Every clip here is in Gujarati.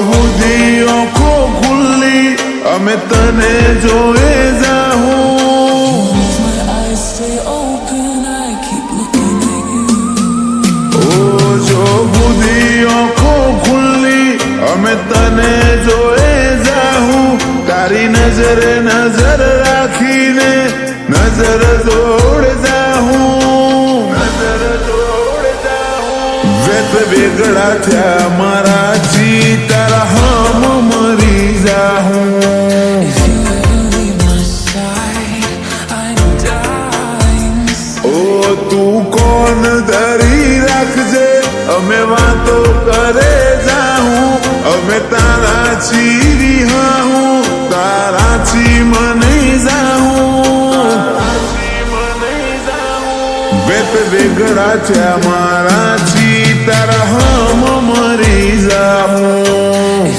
સુધી આંખો ખુલ્લી અમે તને જોએ જાઉં જો સુધી આંખો ખુલ્લી અમે તને જોએ જાઉં તારી નજરે નજર રાખીને નજર જોડ જાઉં વેત વેગળા થયા મારાથી તારા હમ મરી જાઉં તું કોણ ધરી રાખજે અમે વાતો કરે જાઉં અમે તારાથી રિહાઉં તારાથી મને જાઉં વેત વેગળા થયા મારાથી તારા હમ મરી જાઉં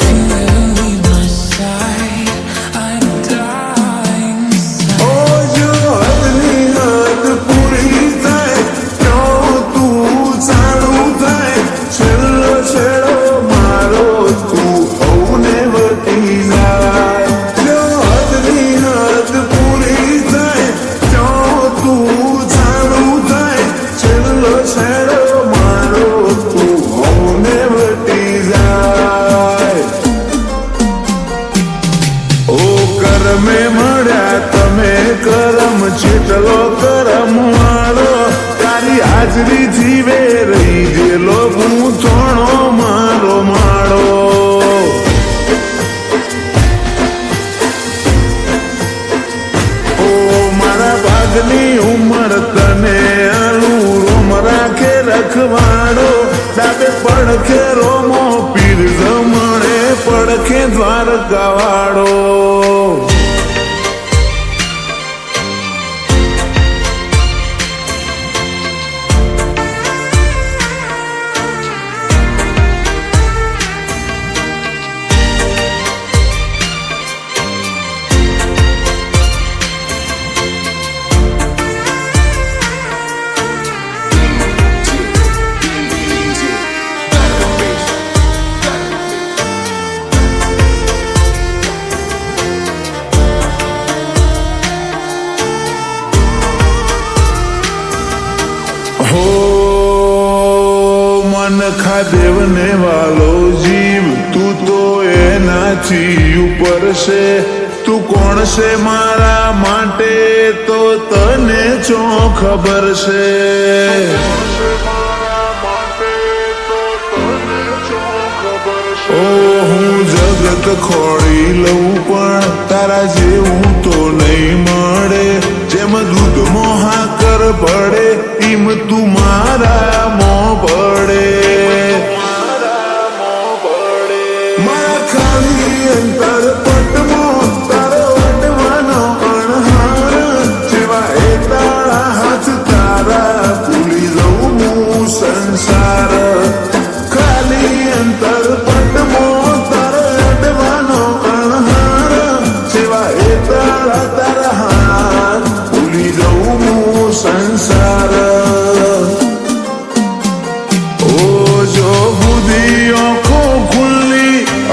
ચેટલો કરમ વાળો તારી હાજરી જીવે રહી ગયેલો હું થોડો મારો માળો ઓ મારા ભાગની ઉંમર તને આલું રોમ રાખે રખવાડો ડાબે પડખે રોમો પીર જમણે પડખે દ્વારકા વાળો દેવને વાલો જીવ તું તો એનાથી ઉપર છે તું કોણ છે મારા માટે તો તને ચો ખબર છે ઓ હું જગત ખોળી લઉં પણ તારા જેવું તો નહીં મળે જેમ દૂધમાં હાકર પડે એમ તું મારા મોં પડે મારા ખાલી અંતર પટમાં તારો અટવાનો અણહાર જેવા એ તારા હાથ તારા ભૂલી જવું હું સંસાર ખાલી અંતર પટમાં તારો અટવાનો અણહાર જેવા એ તારા હાથ ભૂલી જવું હું સંસાર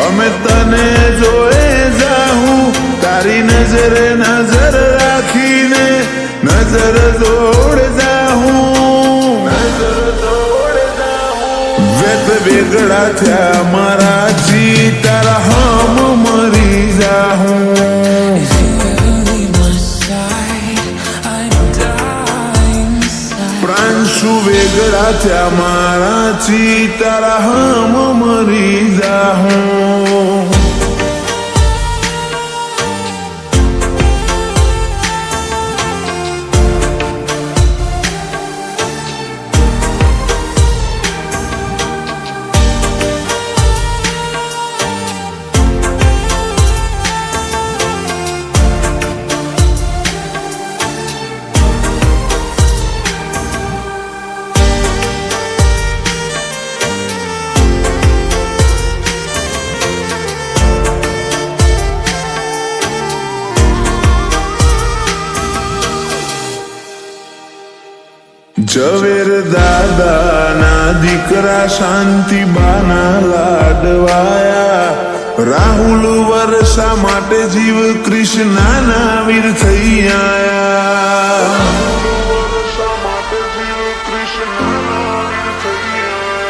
અમે તને જોએ જાઉં તારી નજરે નજર રાખીને નજર જોડ જાઉં વેત વેગળા થયા મારાથી તારા હમ મરી જાઉં પ્રાંશુ વેગળા થયા મારાથી તારા હમ મરી જાઉં ઝવેર દાદાના દીકરા શાંતિ બાના લાડવાયા રાહુલ વર્ષા માટે જીવ કૃષ્ણના વીર થઈ આયા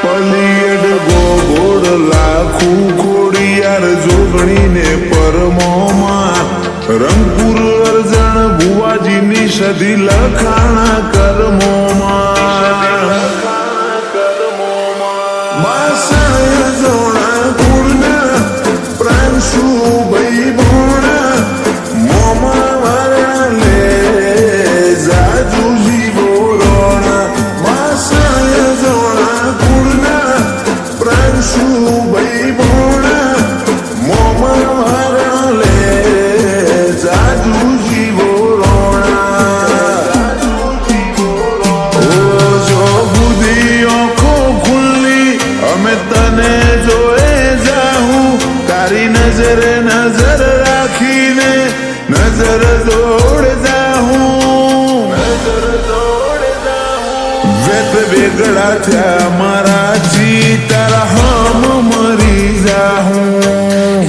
પલિયડ ગોગોળ લાખું ખોડિયાર જોગણીને પરમોમાં રંગપુર અરજણ ભુવાજીની સધી લખાણા કર્મોમાં બાસણ જોણા કુળના પ્રાંશુ ભાઈ ભોણા મોમાં વાળા લે જાજુ જીવો રોણા બાસણ જોણા કુળના પ્રાંશુ ભાઈ ભોણા મોમાં વાળા લે જાજુ જીવો રોણા ઓ જો બુદ્ધિ આંખો ખુલ્લી અમે તને જોએ જાહું તારી નજરે નજર રાખીને નજર જોડે જાહું વેત વેગળા થયા મારાથી તારા હમ મરી જાહું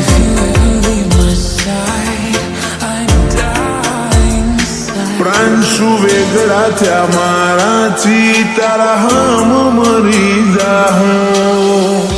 પ્રાંશુ વેગળા થયા મારાથી તારા હમ મરી જાહું